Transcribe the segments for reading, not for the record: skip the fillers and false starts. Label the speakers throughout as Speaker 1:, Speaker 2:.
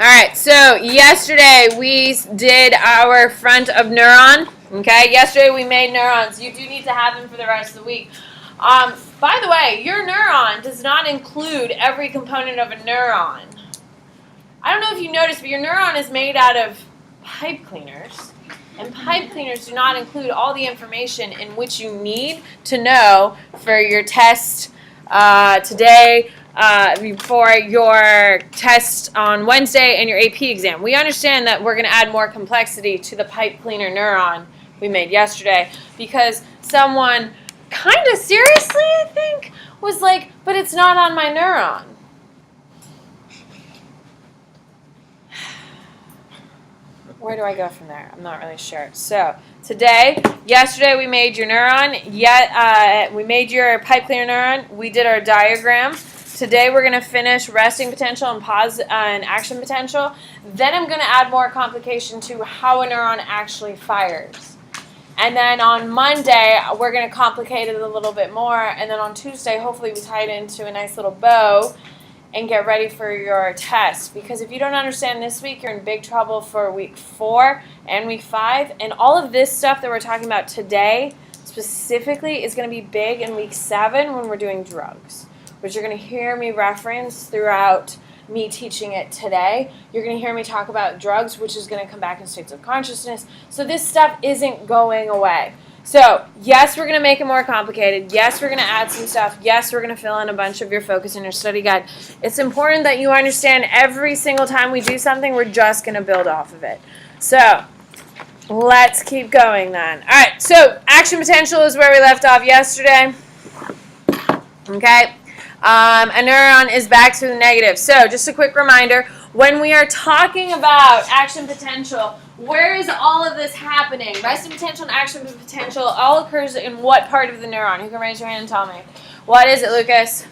Speaker 1: All right, so yesterday we did our front of neuron. Okay, yesterday we made neurons. You do need to have them for the rest of the week. By the way, your neuron does not include every component of a neuron. I don't know if you noticed, but your neuron is made out of pipe cleaners. And pipe cleaners do not include all the information in which you need to know for your test today, for your test on Wednesday and your AP exam. We understand that we're going to add more complexity to the pipe cleaner neuron we made yesterday because someone kind of seriously, I think, was like, but it's not on my neuron. Where do I go from there? I'm not really sure. So yesterday we made your neuron. We made your pipe cleaner neuron. We did our diagram. Today we're going to finish resting potential and action potential. Then I'm going to add more complication to how a neuron actually fires. And then on Monday we're going to complicate it a little bit more. And then on Tuesday hopefully we tie it into a nice little bow and get ready for your test. Because if you don't understand this week, you're in big trouble for week 4 and week 5. And all of this stuff that we're talking about today specifically is going to be big in week 7 when we're doing drugs, which you're going to hear me reference throughout me teaching it today. You're going to hear me talk about drugs, which is going to come back in states of consciousness. So this stuff isn't going away. So, yes, we're going to make it more complicated. Yes, we're going to add some stuff. Yes, we're going to fill in a bunch of your focus in your study guide. It's important that you understand every single time we do something, we're just going to build off of it. So, let's keep going then. All right, so action potential is where we left off yesterday. Okay, a neuron is back to the negative. So, just a quick reminder, when we are talking about action potential, where is all of this happening? Resting potential and action potential all occurs in what part of the neuron? Who can raise your hand and tell me? What is it, Lucas?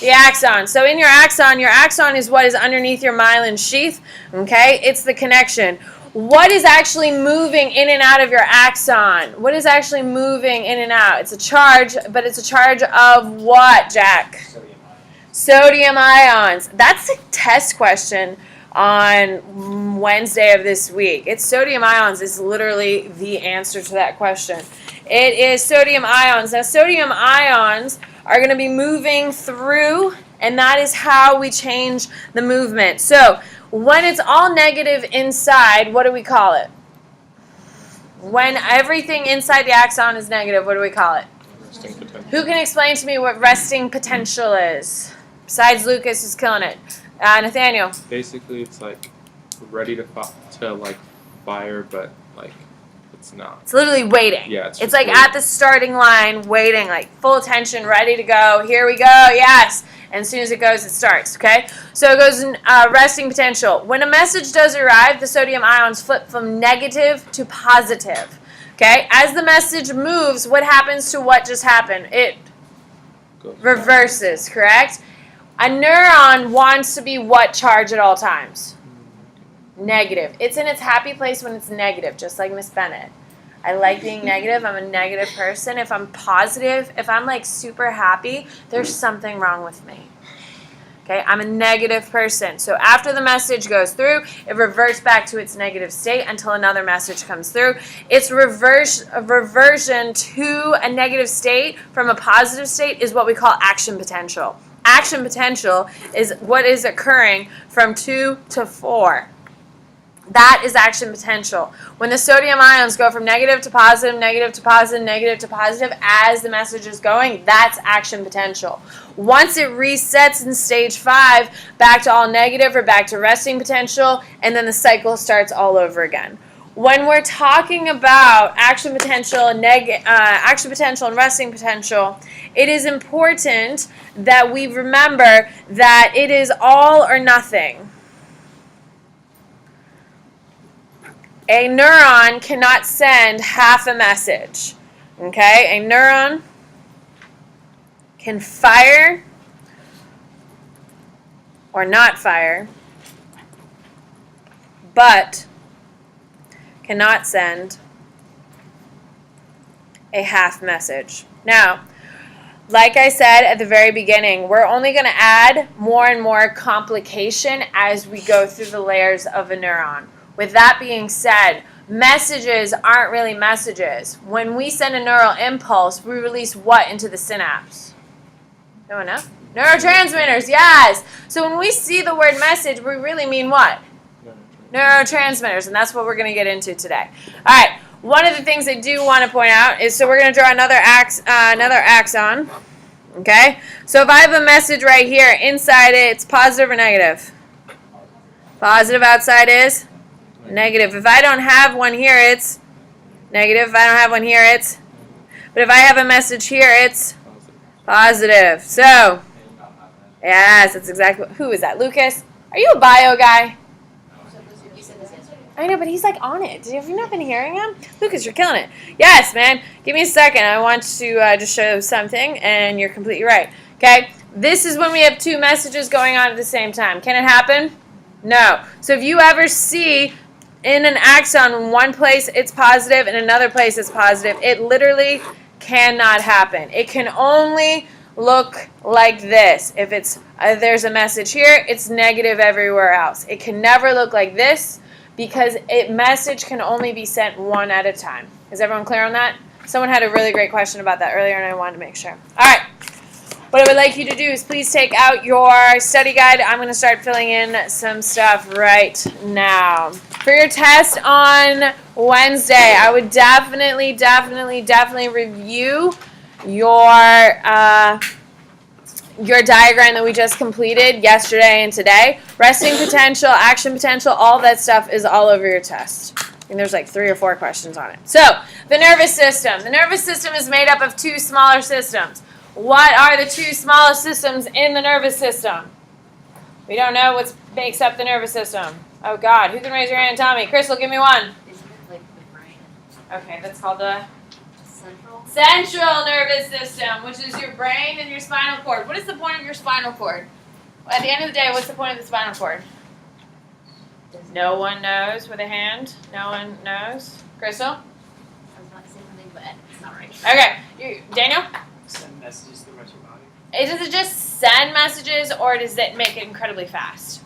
Speaker 1: The axon. So in your axon is what is underneath your myelin sheath. Okay? It's the connection. What is actually moving in and out of your axon? What is actually moving in and out? It's a charge, but it's a charge of what, Jack? Sodium ions. That's a test question on Wednesday of this week. It's sodium ions is literally the answer to that question. It is sodium ions. Now, sodium ions are going to be moving through, and that is how we change the movement. So, when it's all negative inside, what do we call it? When everything inside the axon is negative, what do we call it?
Speaker 2: Resting potential.
Speaker 1: Who can explain to me what resting potential is? Besides Lucas, who's killing it. Nathaniel.
Speaker 2: Basically, it's like ready to fire, but like it's not.
Speaker 1: It's literally waiting.
Speaker 2: Yeah,
Speaker 1: it's like waiting. At the starting line, waiting, like full attention, ready to go. Here we go. Yes. And as soon as it goes, it starts. Okay. So it goes in resting potential. When a message does arrive, the sodium ions flip from negative to positive. Okay. As the message moves, what happens to what just happened? It reverses. Correct. A neuron wants to be what charge at all times? Negative. It's in its happy place when it's negative, just like Miss Bennett. I like being negative. I'm a negative person. If I'm positive, if I'm like super happy, there's something wrong with me. Okay, I'm a negative person. So after the message goes through, it reverts back to its negative state until another message comes through. Its reversion to a negative state from a positive state is what we call action potential. Action potential is what is occurring from 2 to 4. That is action potential. When the sodium ions go from negative to positive, negative to positive, negative to positive, as the message is going, that's action potential. Once it resets in stage 5, back to all negative or back to resting potential, and then the cycle starts all over again. When we're talking about action potential and resting potential, it is important that we remember that it is all or nothing. A neuron cannot send half a message. Okay? A neuron can fire or not fire, but cannot send a half message. Now, like I said at the very beginning, we're only going to add more and more complication as we go through the layers of a neuron. With that being said, messages aren't really messages. When we send a neural impulse, we release what into the synapse? No one knows? Neurotransmitters, yes. So when we see the word message, we really mean what? Neurotransmitters, and that's what we're going to get into today. All right. One of the things I do want to point out is, so we're going to draw another axon, okay? So if I have a message right here, inside it, it's positive or negative? Positive outside is negative. If I don't have one here, it's negative. If I don't have one here, it's... But if I have a message here, it's positive. So, yes, that's exactly... Who is that? Lucas? Are you a bio guy? I know, but he's like on it. Have you not been hearing him? Lucas, you're killing it. Yes, man. Give me a second. I want to just show something, and you're completely right. Okay? This is when we have two messages going on at the same time. Can it happen? No. So if you ever see in an axon, in one place it's positive, in another place it's positive, it literally cannot happen. It can only look like this. If it's there's a message here, it's negative everywhere else. It can never look like this, because message can only be sent one at a time. Is everyone clear on that? Someone had a really great question about that earlier, and I wanted to make sure. All right. What I would like you to do is please take out your study guide. I'm going to start filling in some stuff right now. For your test on Wednesday, I would definitely review your diagram that we just completed yesterday and today. Resting potential, action potential, all that stuff is all over your test. I think there's like 3 or 4 questions on it. So, the nervous system. The nervous system is made up of 2 smaller systems. What are the 2 smallest systems in the nervous system? We don't know what makes up the nervous system. Oh God, who can raise your hand and tell me? Crystal, give me one.
Speaker 3: Isn't it like the brain?
Speaker 1: Okay, that's called the
Speaker 3: Central
Speaker 1: nervous system, which is your brain and your spinal cord. What is the point of your spinal cord? At the end of the day, what's the point of the spinal cord? No one knows with a hand. No one knows. Crystal?
Speaker 3: I was about to say something, but it's not right.
Speaker 1: Okay. Daniel?
Speaker 4: Send messages to the rest of your body.
Speaker 1: Does it just send messages, or does it make it incredibly fast?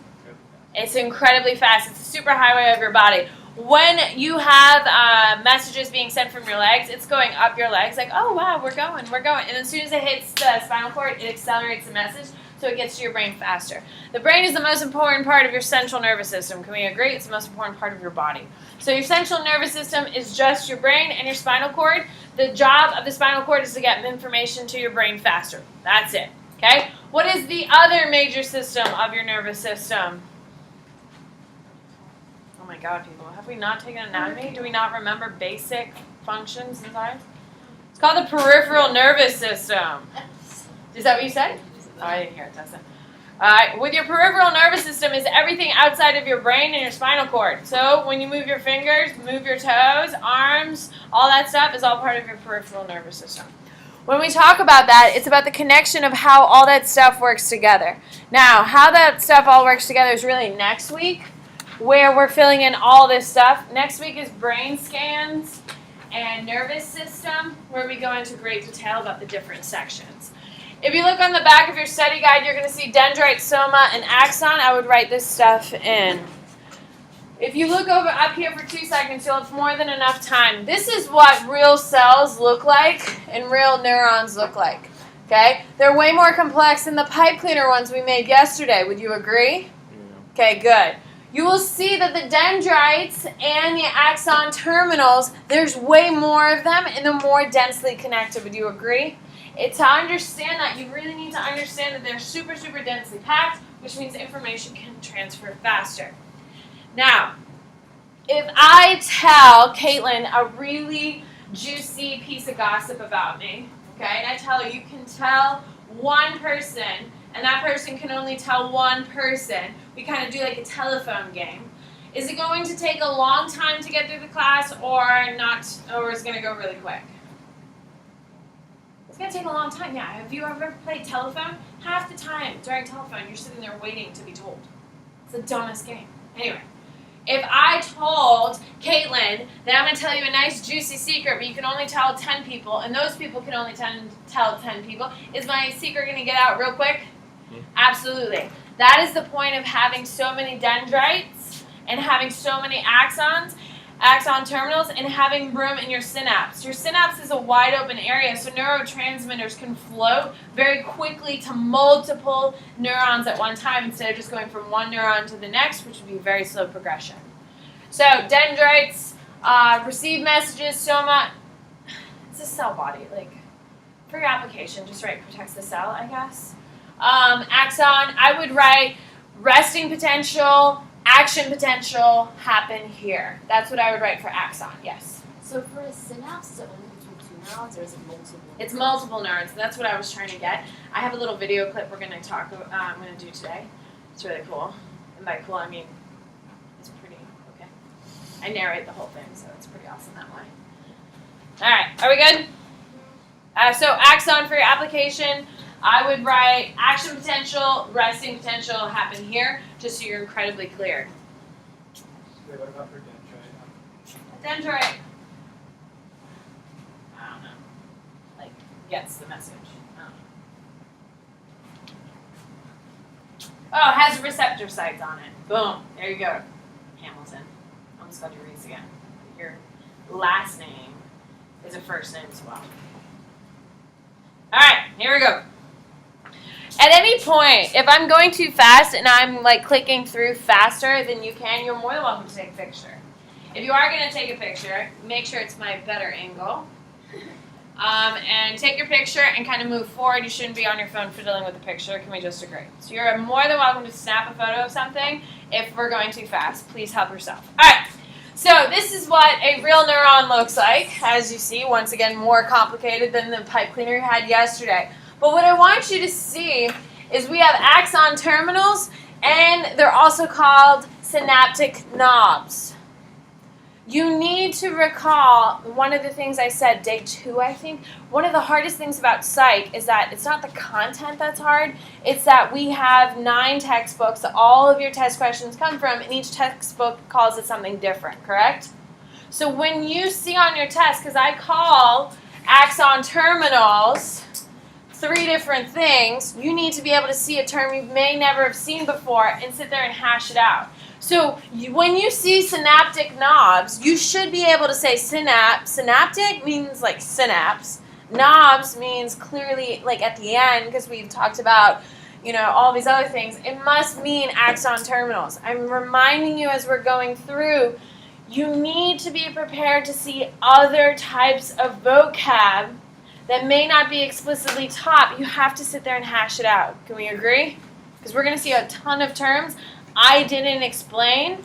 Speaker 1: It's incredibly fast. It's the superhighway of your body. When you have messages being sent from your legs, it's going up your legs like, oh, wow, we're going. And as soon as it hits the spinal cord, it accelerates the message, so it gets to your brain faster. The brain is the most important part of your central nervous system. Can we agree? It's the most important part of your body. So your central nervous system is just your brain and your spinal cord. The job of the spinal cord is to get information to your brain faster. That's it. Okay? What is the other major system of your nervous system? Oh my God, people. Have we not taken anatomy? Do we not remember basic functions inside? It's called the peripheral nervous system. Is that what you said? Oh, I didn't hear it. That's it. With your peripheral nervous system is everything outside of your brain and your spinal cord. So when you move your fingers, move your toes, arms, all that stuff is all part of your peripheral nervous system. When we talk about that, it's about the connection of how all that stuff works together. Now, how that stuff all works together is really next week, where we're filling in all this stuff. Next week is brain scans and nervous system, where we go into great detail about the different sections. If you look on the back of your study guide, you're going to see dendrite, soma, and axon. I would write this stuff in. If you look over up here for 2 seconds, you'll have more than enough time. This is what real cells look like and real neurons look like. Okay? They're way more complex than the pipe cleaner ones we made yesterday. Would you agree?
Speaker 2: Yeah.
Speaker 1: Okay, good. You will see that the dendrites and the axon terminals, there's way more of them and they're more densely connected. Would you agree? To understand that, you really need to understand that they're super, super densely packed, which means information can transfer faster. Now, if I tell Caitlin a really juicy piece of gossip about me, okay, and I tell her you can tell one person, and that person can only tell one person, we kind of do like a telephone game. Is it going to take a long time to get through the class or not, or is it going to go really quick? It's going to take a long time, yeah. Have you ever played telephone? Half the time during telephone, you're sitting there waiting to be told. It's the dumbest game. Anyway, If I told Caitlin that I'm going to tell you a nice juicy secret, but you can only tell 10 people, and those people can only tell 10 people, is my secret going to get out real quick? Absolutely. That is the point of having so many dendrites and having so many axon terminals, and having room in your synapse. Your synapse is a wide open area, so neurotransmitters can float very quickly to multiple neurons at one time instead of just going from one neuron to the next, which would be a very slow progression. So dendrites receive messages, soma. It's a cell body. Like, for your application, just write protects the cell, I guess. Axon, I would write resting potential, action potential happen here. That's what I would write for axon, yes.
Speaker 3: So for a synapse, is it only between 2 neurons, or is it multiple?
Speaker 1: It's multiple neurons. That's what I was trying to get. I have a little video clip we're going to I'm going to do today. It's really cool. And by cool, I mean it's pretty okay. I narrate the whole thing, so it's pretty awesome that way. All right, are we good? So axon for your application, I would write action potential, resting potential happen here, just so you're incredibly clear.
Speaker 4: Wait, what about for dendrite?
Speaker 1: Dendrite, I don't know, like gets the message. I don't know. Oh, it has receptor sites on it. Boom, there you go. Hamilton. Almost got your Reese again. Your last name is a first name as well. All right, here we go. At any point, if I'm going too fast and I'm like clicking through faster than you can, you're more than welcome to take a picture. If you are going to take a picture, make sure it's my better angle. And take your picture and kind of move forward. You shouldn't be on your phone fiddling with the picture. Can we just agree? So you're more than welcome to snap a photo of something. If we're going too fast, please help yourself. All right. So this is what a real neuron looks like. As you see, once again, more complicated than the pipe cleaner you had yesterday. But what I want you to see is we have axon terminals, and they're also called synaptic knobs. You need to recall one of the things I said, day 2, I think. One of the hardest things about psych is that it's not the content that's hard. It's that we have 9 textbooks that all of your test questions come from, and each textbook calls it something different, correct? So when you see on your test, because I call axon terminals 3 different things, you need to be able to see a term you may never have seen before and sit there and hash it out. So when you see synaptic knobs, you should be able to say synapse. Synaptic means like synapse. Knobs means clearly like at the end, because we've talked about, you know, all these other things. It must mean axon terminals. I'm reminding you as we're going through, you need to be prepared to see other types of vocab that may not be explicitly taught. You have to sit there and hash it out. Can we agree? Because we're going to see a ton of terms I didn't explain.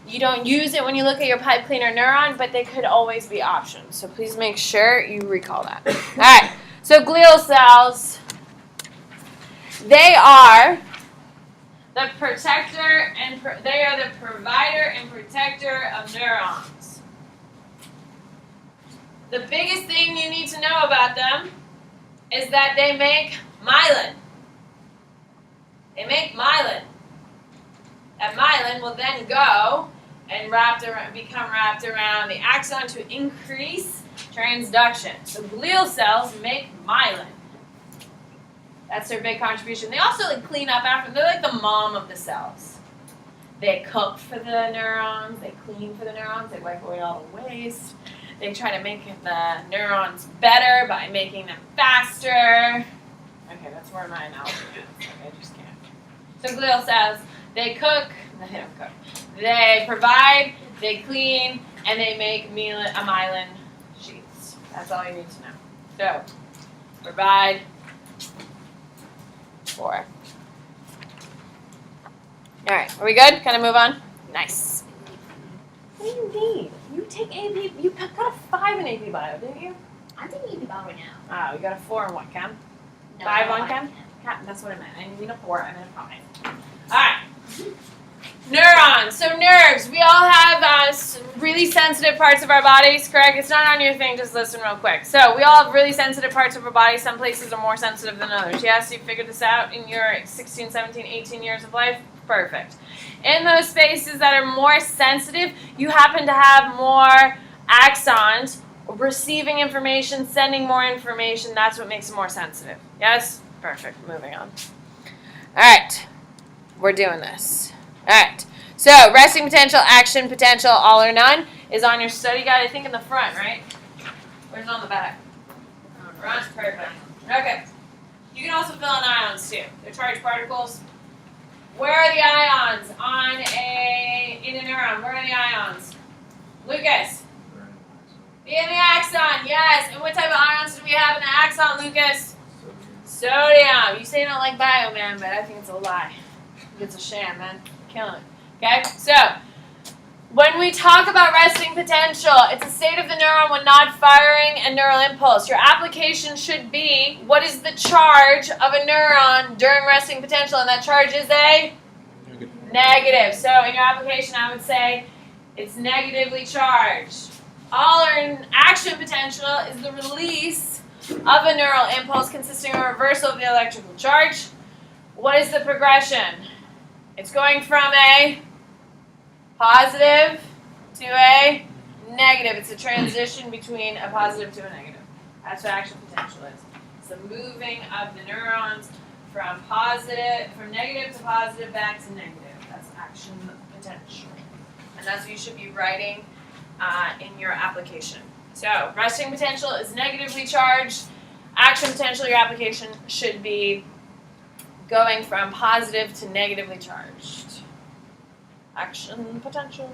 Speaker 1: You don't use it when you look at your pipe cleaner neuron, but they could always be options. So please make sure you recall that. All right. So glial cells, they are the protector and they are the provider and protector of neurons. The biggest thing you need to know about them is that they make myelin. They make myelin. That myelin will then go and become wrapped around the axon to increase transduction. So glial cells make myelin. That's their big contribution. They also like clean up after. They're like the mom of the cells. They cook for the neurons. They clean for the neurons. They wipe away all the waste. They try to make the neurons better by making them faster. Okay, that's where my analogy is. Okay, I just can't. So glial cells, they cook. No, they don't cook. They provide, they clean, and they make myelin sheaths. That's all you need to know. So, provide, 4. All right, are we good? Can I move on? Nice. What do you need? You take AP, you got a 5 in AP Bio, didn't you?
Speaker 3: I'm taking AP Bio right now.
Speaker 1: Oh, you got a 4 in what, Chem?
Speaker 3: No,
Speaker 1: 5 on
Speaker 3: I
Speaker 1: Chem?
Speaker 3: can't.
Speaker 1: That's what I meant. I didn't mean a 4, I meant a 5. All right. Neurons. So nerves. We all have really sensitive parts of our bodies, correct? It's not on your thing. Just listen real quick. So we all have really sensitive parts of our body. Some places are more sensitive than others. Yes, you figured this out in your 16, 17, 18 years of life? Perfect. In those spaces that are more sensitive, you happen to have more axons receiving information, sending more information. That's what makes it more sensitive. Yes? Perfect. Moving on. All right. We're doing this. All right. So, resting potential, action potential, all or none is on your study guide, I think in the front, right? Or is it on the back? Front. Perfect. Okay. You can also fill in ions too. They're charged particles. Where are the ions in a neuron? Where are the ions? Lucas. In the axon, yes. And what type of ions do we have in the axon, Lucas? Sodium. You say you don't like bio, man, but I think it's a lie. I think it's a sham, man. Killing it. Okay? So, when we talk about resting potential, it's a state of the neuron when not firing a neural impulse. Your application should be, what is the charge of a neuron during resting potential? And that charge is a negative. So in your application, I would say it's negatively charged. All or action potential is the release of a neural impulse consisting of a reversal of the electrical charge. What is the progression? It's going from a positive to a negative. It's a transition between a positive to a negative. That's what action potential is. It's the moving of the neurons from negative to positive, back to negative. That's action potential. And that's what you should be writing in your application. So, resting potential is negatively charged. Action potential, your application should be going from positive to negatively charged. Action potential.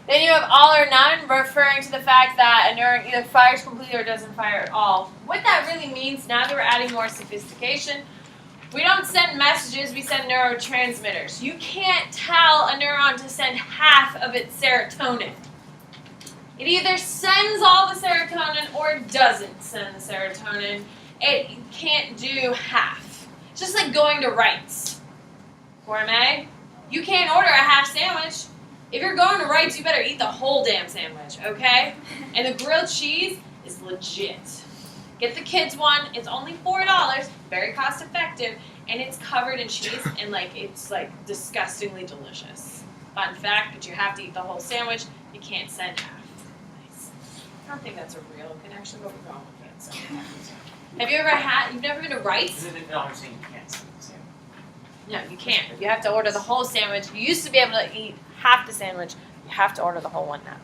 Speaker 1: Then you have all or none, referring to the fact that a neuron either fires completely or doesn't fire at all. What that really means, now that we're adding more sophistication, we don't send messages, we send neurotransmitters. You can't tell a neuron to send half of its serotonin. It either sends all the serotonin or doesn't send the serotonin. It can't do half. Just like going to Wright's. Gourmet. You can't order a half sandwich. If you're going to Wright's, you better eat the whole damn sandwich, okay? And the grilled cheese is legit. Get the kids one. It's only $4, very cost effective, and it's covered in cheese, and it's disgustingly delicious. Fun fact, but you have to eat the whole sandwich. You can't send half. Nice. I don't think that's a real connection, but we're going with it. So. Have you ever you've never been to Wright's?
Speaker 4: No, I'm saying you can't send the sandwich.
Speaker 1: No, you can't. You have to order the whole sandwich. You used to be able to eat half the sandwich. You have to order the whole one now.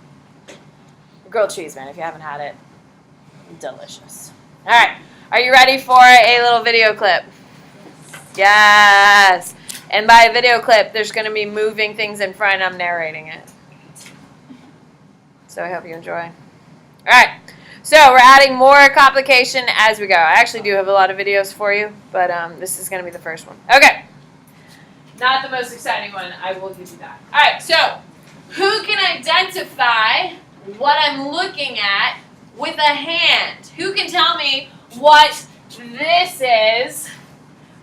Speaker 1: Grilled cheese, man, if you haven't had it, delicious. All right. Are you ready for a little video clip? Yes. And by a video clip, there's going to be moving things in front. I'm narrating it. So I hope you enjoy. All right. So we're adding more complication as we go. I actually do have a lot of videos for you, but this is going to be the first one. Okay. Not the most exciting one. I will give you that. All right. So who can identify what I'm looking at with a hand? Who can tell me what this is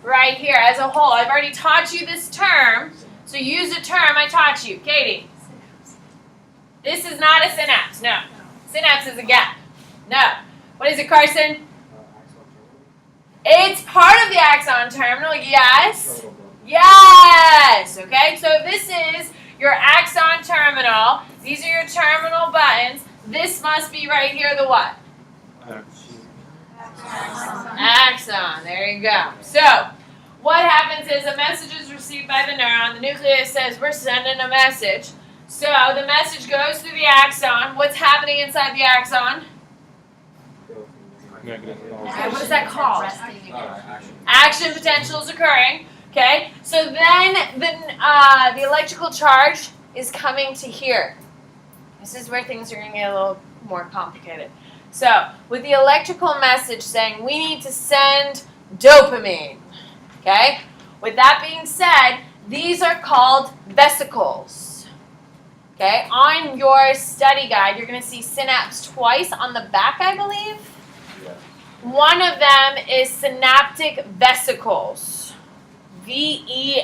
Speaker 1: right here as a whole? I've already taught you this term, so use a term I taught you. Katie. This is not a synapse. No. Synapse is a gap. No. What is it, Carson? It's part of the axon terminal. Yes. Yes. Okay. So this is your axon terminal. These are your terminal buttons. This must be right here the what? Axon. There you go. So what happens is a message is received by the neuron. The nucleus says we're sending a message. So the message goes through the axon. What's happening inside the axon? What is that called? Action potential is occurring. Okay. So then the electrical charge is coming to here. This is where things are going to get a little more complicated. So with the electrical message saying we need to send dopamine. Okay. With that being said, these are called vesicles. Okay. On your study guide, you're going to see synapse twice on the back, I believe. One of them is synaptic vesicles. V-E-S-I-C-I-L-E-S.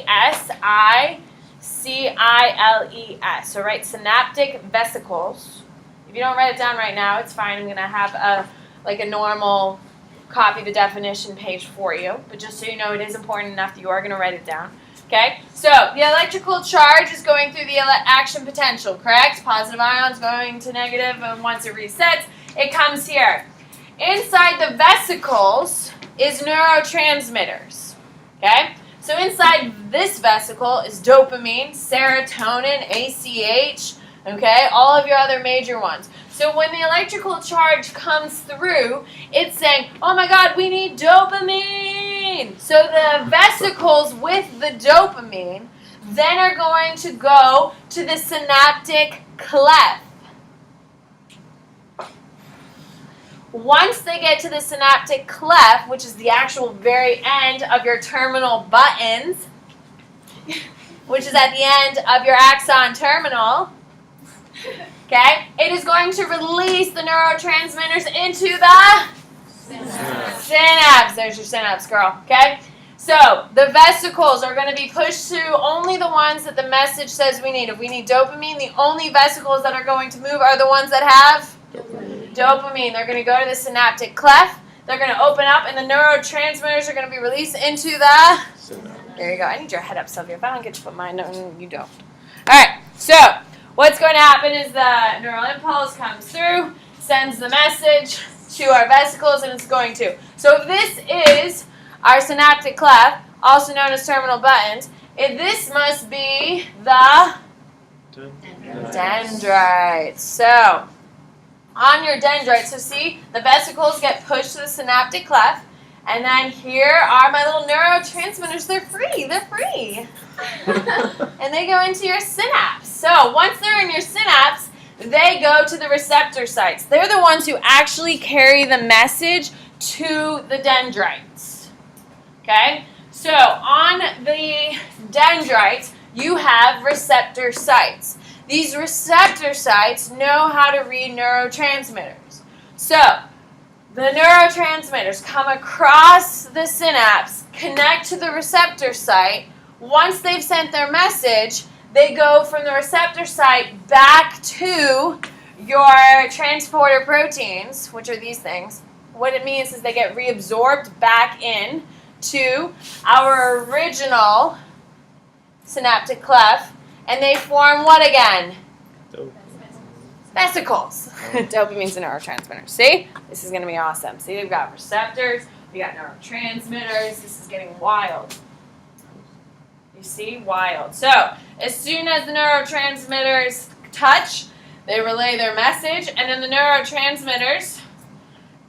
Speaker 1: So write synaptic vesicles. If you don't write it down right now, it's fine. I'm going to have a normal copy the definition page for you. But just so you know, it is important enough that you are going to write it down. Okay, so the electrical charge is going through the action potential, correct? Positive ions going to negative, and once it resets, it comes here. Inside the vesicles is neurotransmitters, okay? So inside this vesicle is dopamine, serotonin, ACH, okay? All of your other major ones. So when the electrical charge comes through, it's saying, oh my God, we need dopamine. So the vesicles with the dopamine then are going to go to the synaptic cleft. Once they get to the synaptic cleft, which is the actual very end of your terminal buttons, which is at the end of your axon terminal, okay, it is going to release the neurotransmitters into the synapse. There's your synapse, girl, okay? So the vesicles are going to be pushed to only the ones that the message says we need. If we need dopamine, the only vesicles that are going to move are the ones that have dopamine. They're going to go to the synaptic cleft. They're going to open up, and the neurotransmitters are going to be released into the... There you go. I need your head up, Sylvia. If I don't get to put mine on, you don't. All right. So what's going to happen is the neural impulse comes through, sends the message to our vesicles, and it's going to. So this is our synaptic cleft, also known as terminal buttons. This must be the dendrites. So on your dendrites, so see, the vesicles get pushed to the synaptic cleft, and then here are my little neurotransmitters. They're free. They're free. And they go into your synapse. So once they're in your synapse, they go to the receptor sites. They're the ones who actually carry the message to the dendrites. Okay? So on the dendrites, you have receptor sites. These receptor sites know how to read neurotransmitters. So the neurotransmitters come across the synapse, connect to the receptor site. Once they've sent their message, they go from the receptor site back to your transporter proteins, which are these things. What it means is they get reabsorbed back in to our original synaptic cleft, and they form what again? Vesicles. Dopamine's a neurotransmitter. See? This is going to be awesome. See, we've got receptors, we got neurotransmitters. This is getting wild. You see? Wild. So, as soon as the neurotransmitters touch, they relay their message, and then the neurotransmitters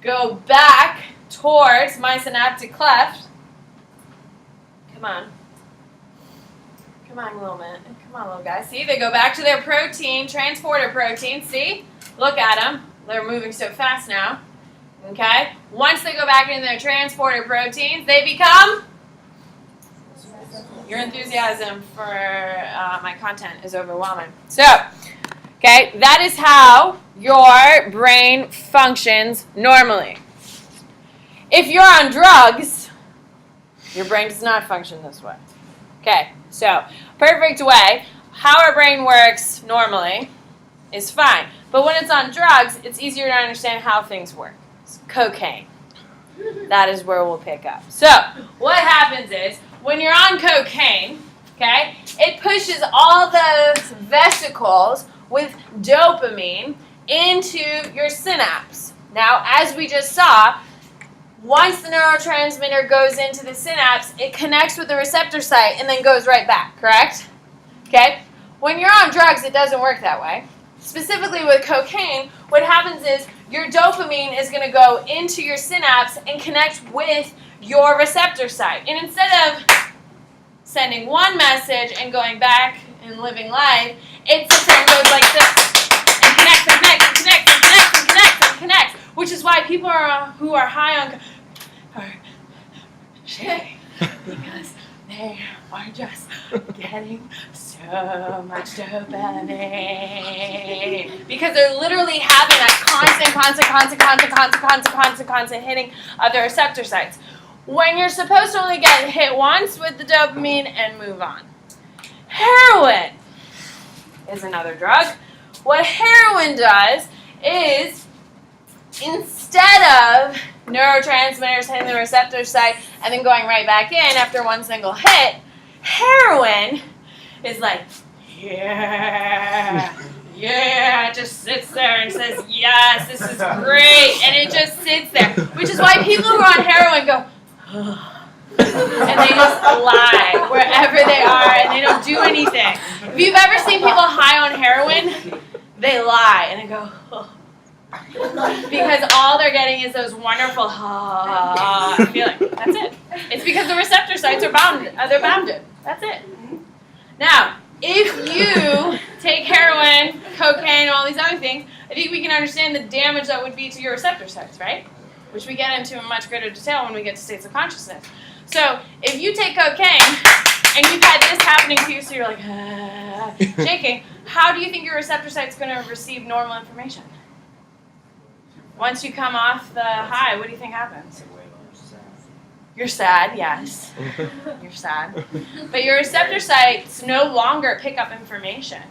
Speaker 1: go back towards my synaptic cleft. Come on. Come on, little man. Come on, little guy. See, they go back to their protein, transporter protein. See? Look at them. They're moving so fast now. Okay? Once they go back into their transporter proteins, they become... Your enthusiasm for my content is overwhelming. So, okay, that is how your brain functions normally. If you're on drugs, your brain does not function this way. Okay, so perfect way, how our brain works normally is fine. But when it's on drugs, it's easier to understand how things work. It's cocaine. That is where we'll pick up. So what happens is, when you're on cocaine, okay, it pushes all those vesicles with dopamine into your synapse. Now, as we just saw, once the neurotransmitter goes into the synapse, it connects with the receptor site and then goes right back, correct? Okay? When you're on drugs, it doesn't work that way. Specifically with cocaine, what happens is your dopamine is going to go into your synapse and connect with your receptor site. And instead of sending one message and going back and living life, it sits there and goes like this and connects and connects and connects and connects and connects and connects, which is why people who are high on are shaking because they are just getting so much dopamine because they're literally having that constant hitting of their receptor sites. When you're supposed to only get hit once with the dopamine and move on. Heroin is another drug. What heroin does is, instead of neurotransmitters hitting the receptor site and then going right back in after one single hit, Heroin is like, yeah, yeah, it just sits there and says, yes, this is great, and it just sits there, which is why people who are on heroin go, and they just lie wherever they are, and they don't do anything. If you've ever seen people high on heroin, they lie, and they go, because all they're getting is those wonderful feeling. That's it. It's because the receptor sites are bounded. They're bounded. That's it. Now, if you take heroin, cocaine, all these other things, I think we can understand the damage that would be to your receptor sites, right? Which we get into in much greater detail when we get to states of consciousness. So, if you take cocaine and you've had this happening to you, so you're like shaking, how do you think your receptor site's going to receive normal information? Once you come off the high, what do you think happens? You're sad, yes. You're sad. But your receptor sites no longer pick up information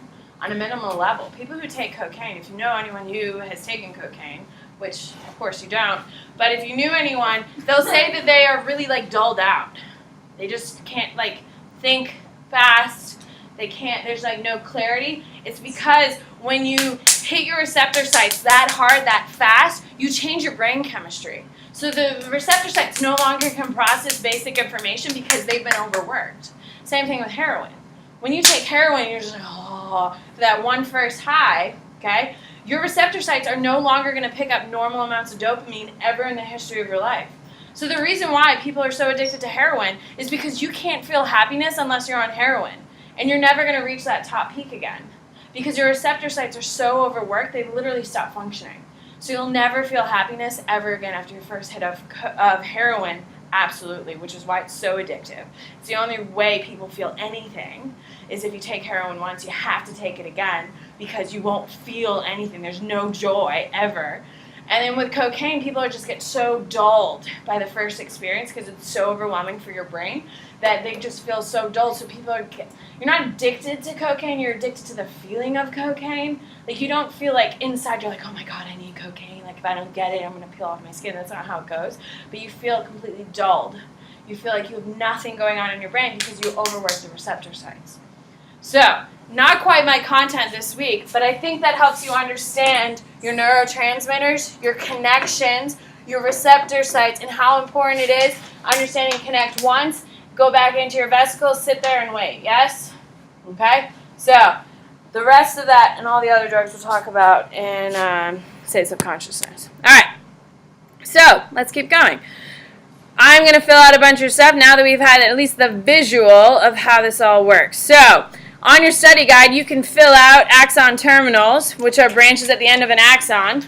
Speaker 1: on a minimal level. People who take cocaine, if you know anyone who has taken cocaine, which of course you don't, but if you knew anyone, they'll say that they are really like dulled out. They just can't like think fast. They can't, there's like no clarity. It's because when you hit your receptor sites that hard, that fast, you change your brain chemistry. So the receptor sites no longer can process basic information because they've been overworked. Same thing with heroin. When you take heroin, you're just like, oh, for that one first high, okay? Your receptor sites are no longer going to pick up normal amounts of dopamine ever in the history of your life. So the reason why people are so addicted to heroin is because you can't feel happiness unless you're on heroin. And you're never going to reach that top peak again. Because your receptor sites are so overworked, they literally stop functioning. So you'll never feel happiness ever again after your first hit of heroin, absolutely, which is why it's so addictive. It's the only way people feel anything is if you take heroin once, you have to take it again because you won't feel anything. There's no joy ever. And then with cocaine, people just get so dulled by the first experience because it's so overwhelming for your brain that they just feel so dulled. So people are, you're not addicted to cocaine, you're addicted to the feeling of cocaine. Like you don't feel like inside you're like, oh my God, I need cocaine. Like if I don't get it, I'm going to peel off my skin. That's not how it goes. But you feel completely dulled. You feel like you have nothing going on in your brain because you overwork the receptor sites. So, not quite my content this week, but I think that helps you understand your neurotransmitters, your connections, your receptor sites, and how important it is understanding connect once, go back into your vesicles, sit there and wait, yes? Okay? So, the rest of that and all the other drugs we'll talk about in states of consciousness. All right. So, let's keep going. I'm going to fill out a bunch of stuff now that we've had at least the visual of how this all works. So, on your study guide, you can fill out axon terminals, which are branches at the end of an axon.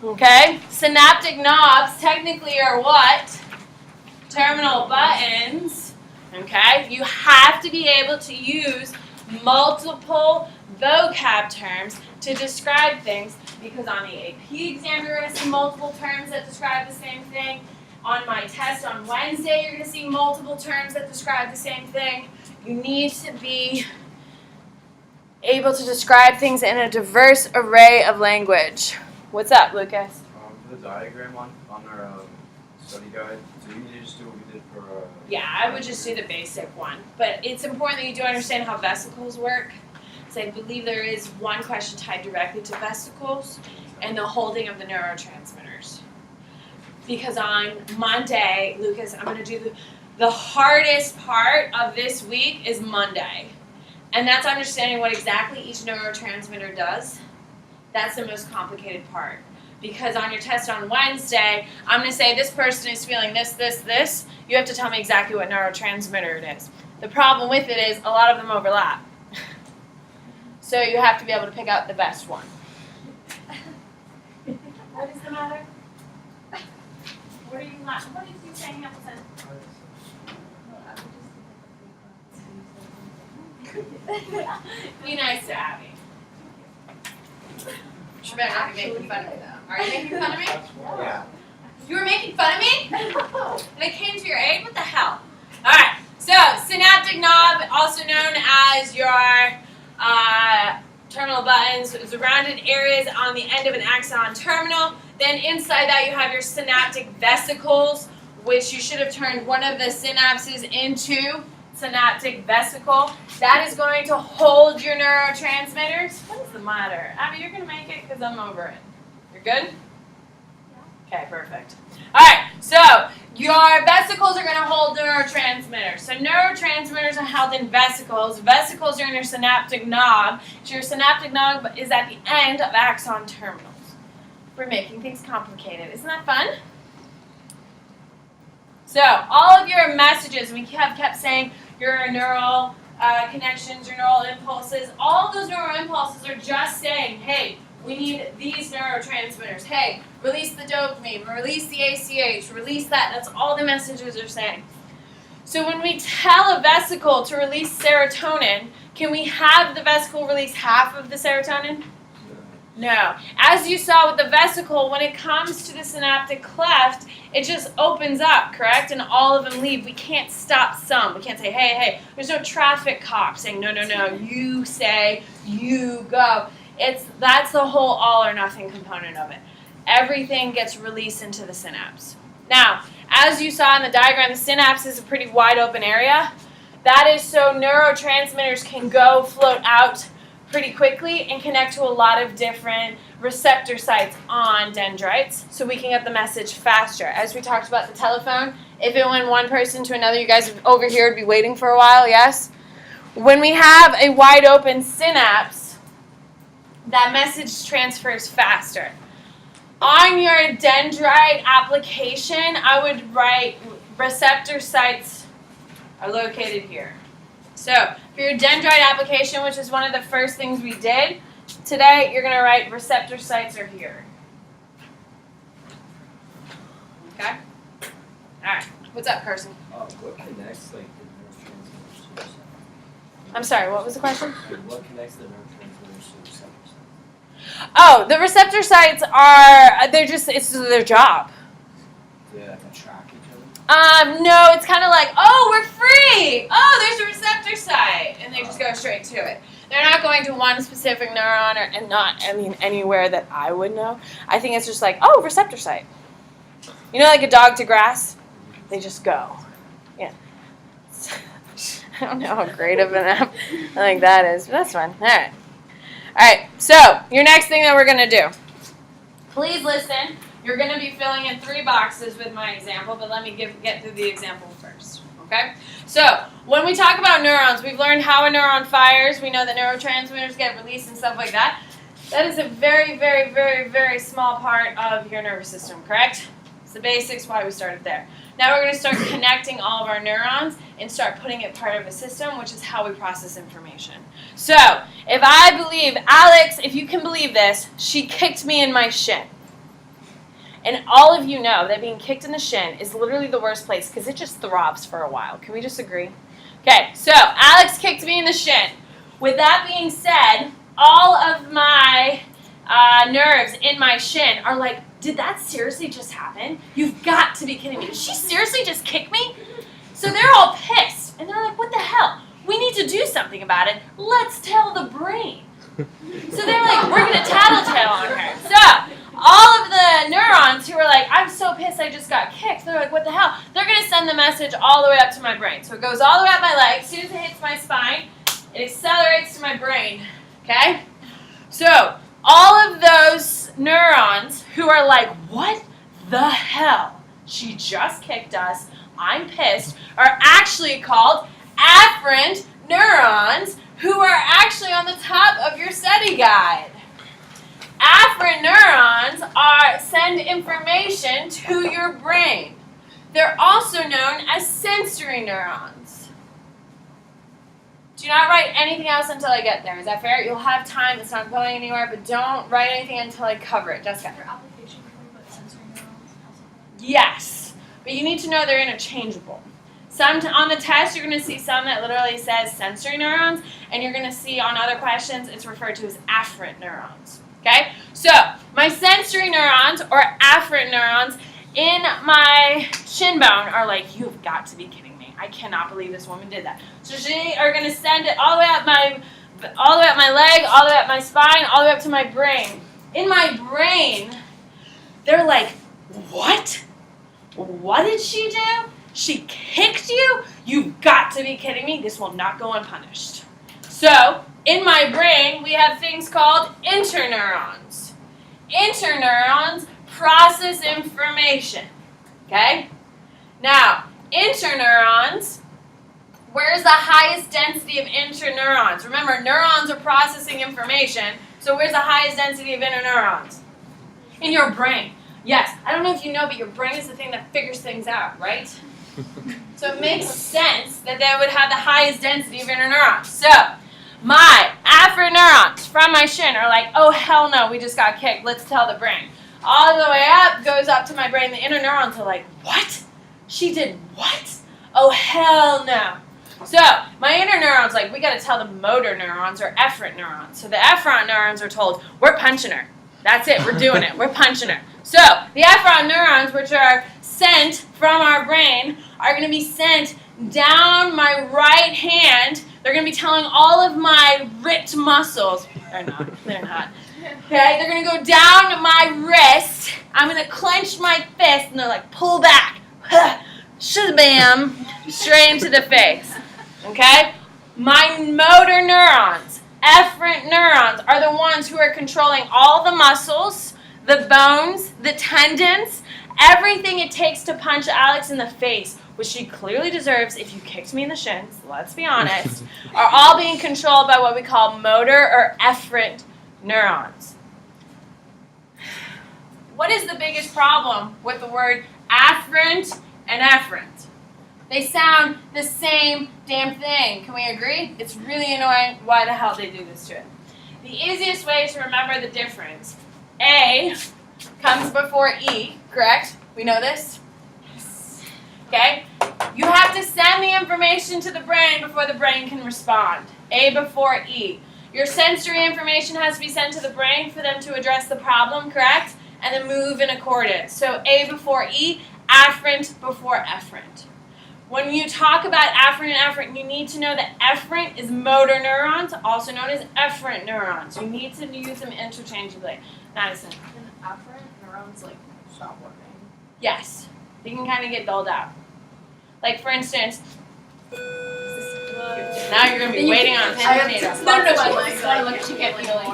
Speaker 1: Okay? Synaptic knobs technically are what? Terminal buttons. Okay? You have to be able to use multiple vocab terms to describe things because on the AP exam, you're going to see multiple terms that describe the same thing. On my test on Wednesday, you're going to see multiple terms that describe the same thing. You need to be able to describe things in a diverse array of language. What's up, Lucas?
Speaker 5: For the diagram on our study guide, do you need to just do what we did for...
Speaker 1: Yeah, I would just do the basic one. But it's important that you do understand how vesicles work. So I believe there is one question tied directly to vesicles and the holding of the neurotransmitters. Because on Monday, Lucas, I'm going to do the hardest part of this week is Monday. And that's understanding what exactly each neurotransmitter does. That's the most complicated part. Because on your test on Wednesday, I'm going to say this person is feeling this, this, this. You have to tell me exactly what neurotransmitter it is. The problem with it is a lot of them overlap. So you have to be able to pick out the best one. What is the matter? What are you laughing? What did you say, Hamilton? Be nice to Abby. She better not be making fun of me, though. Are you making fun of me?
Speaker 5: Yeah.
Speaker 1: You were making fun of me? And I came to your aid? What the hell? Alright, so synaptic knob, also known as your terminal buttons, is the rounded areas on the end of an axon terminal. Then inside that you have your synaptic vesicles, which you should have turned one of the synapses into synaptic vesicle. That is going to hold your neurotransmitters. What is the matter? Abby, you're going to make it because I'm over it. You're good? Okay, perfect. All right, so your vesicles are going to hold neurotransmitters. So neurotransmitters are held in vesicles. Vesicles are in your synaptic knob. So your synaptic knob is at the end of axon terminals. We're making things complicated. Isn't that fun? So all of your messages, we have kept saying your neural connections, your neural impulses, all those neural impulses are just saying, hey, we need these neurotransmitters. Hey, release the dopamine, release the ACH, release that. That's all the messages are saying. So when we tell a vesicle to release serotonin, can we have the vesicle release half of the serotonin? No. As you saw with the vesicle, when it comes to the synaptic cleft, it just opens up, correct? And all of them leave. We can't stop some. We can't say, hey, there's no traffic cop saying, no, you say, you go. That's the whole all or nothing component of it. Everything gets released into the synapse. Now, as you saw in the diagram, the synapse is a pretty wide open area. That is so neurotransmitters can go, float out pretty quickly and connect to a lot of different receptor sites on dendrites so we can get the message faster. As we talked about the telephone, if it went one person to another, you guys over here would be waiting for a while, yes? When we have a wide open synapse, that message transfers faster. On your dendrite application, I would write receptor sites are located here. So for your dendrite application, which is one of the first things we did today, you're going to write receptor sites are here. Okay? All right. What's up, Carson?
Speaker 5: What connects like the neurotransmitters to the receptors?
Speaker 1: I'm sorry, what was the question?
Speaker 5: What connects the neurotransmitters to the receptors?
Speaker 1: Oh, the receptor sites are, it's their job.
Speaker 5: Do they like attract each other?
Speaker 1: No, it's kind of like, oh, we're free. Oh, there's a receptor site. And they just go straight to it. They're not going to one specific neuron anywhere that I would know. I think it's just like, oh, receptor site. You know, like a dog to grass? They just go. Yeah. I don't know how great of an app I think that is, but that's fun. All right. All right, so your next thing that we're going to do. Please listen. You're going to be filling in 3 boxes with my example, but let me get through the example first, okay? So when we talk about neurons, we've learned how a neuron fires. We know that neurotransmitters get released and stuff like that. That is a very, very, very, very small part of your nervous system, correct? It's the basics, why we started there. Now we're going to start connecting all of our neurons and start putting it part of a system, which is how we process information. So if I believe, Alex, if you can believe this, she kicked me in my shin. And all of you know that being kicked in the shin is literally the worst place because it just throbs for a while. Can we just agree? Okay, so Alex kicked me in the shin. With that being said, all of my nerves in my shin are like, did that seriously just happen? You've got to be kidding me. Did she seriously just kick me? So they're all pissed. And they're like, what the hell? We need to do something about it. Let's tell the brain. So they're like, we're going to tattletale on her. So all of the neurons who are like, I'm so pissed I just got kicked. They're like, what the hell? They're going to send the message all the way up to my brain. So it goes all the way up my leg. As soon as it hits my spine, it accelerates to my brain. Okay? So all of those neurons who are like, what the hell? She just kicked us. I'm pissed. Are actually called afferent neurons who are actually on the top of your study guide. Afferent neurons send information to your brain. They're also known as sensory neurons. Do not write anything else until I get there. Is that fair? You'll have time. It's not going anywhere, but don't write anything until I cover it. Jessica?
Speaker 3: For application, can we put sensory neurons also?
Speaker 1: Yes, but you need to know they're interchangeable. Some on the test, you're going to see some that literally says sensory neurons, and you're going to see on other questions it's referred to as afferent neurons. Okay? So, my sensory neurons, or afferent neurons, in my shin bone are like, you've got to be kidding me. I cannot believe this woman did that. So they are going to send it all the way up my leg, all the way up my spine, all the way up to my brain. In my brain, they're like, what? What did she do? She kicked you? You've got to be kidding me. This will not go unpunished. So, in my brain, we have things called interneurons. Interneurons process information. Okay? Now, interneurons, where's the highest density of interneurons? Remember, neurons are processing information, so where's the highest density of interneurons? In your brain. Yes, I don't know if you know, but your brain is the thing that figures things out, right? So it makes sense that they would have the highest density of interneurons. So, my afferent neurons from my shin are like, oh hell no, we just got kicked, let's tell the brain. All the way up, goes up to my brain, the interneurons are like, what? She did what? Oh hell no. So, my interneurons like, we gotta tell the motor neurons or efferent neurons. So the efferent neurons are told, we're punching her. That's it, we're doing it, we're punching her. So, the efferent neurons, which are sent from our brain, are going to be sent down my right hand. They're going to be telling all of my ripped muscles. They're not. Okay, they're going to go down my wrist. I'm going to clench my fist, and they're like, pull back. Shabam. Straight into the face. Okay? My motor neurons, efferent neurons, are the ones who are controlling all the muscles, the bones, the tendons, everything it takes to punch Alex in the face, which she clearly deserves if you kicked me in the shins, let's be honest, are all being controlled by what we call motor or efferent neurons. What is the biggest problem with the word afferent and efferent? They sound the same damn thing. Can we agree? It's really annoying why the hell they do this to it. The easiest way to remember the difference, A comes before E, correct? We know this? Okay? You have to send the information to the brain before the brain can respond. A before E. Your sensory information has to be sent to the brain for them to address the problem, correct? And then move in accordance. So A before E, afferent before efferent. When you talk about afferent and efferent, you need to know that efferent is motor neurons, also known as efferent neurons. You need to use them interchangeably. Madison.
Speaker 3: And afferent neurons like stop working.
Speaker 1: Yes. They can kind of get dulled out. Like, for instance, now you're going to be waiting on a pin needle.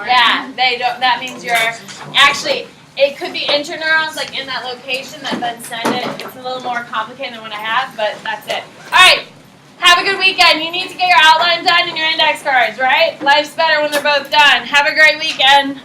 Speaker 1: Yeah, they don't. That means you're actually. It could be interneurons, like in that location, that then send it. It's a little more complicated than what I have, but that's it. All right. Have a good weekend. You need to get your outline done and your index cards, right? Life's better when they're both done. Have a great weekend.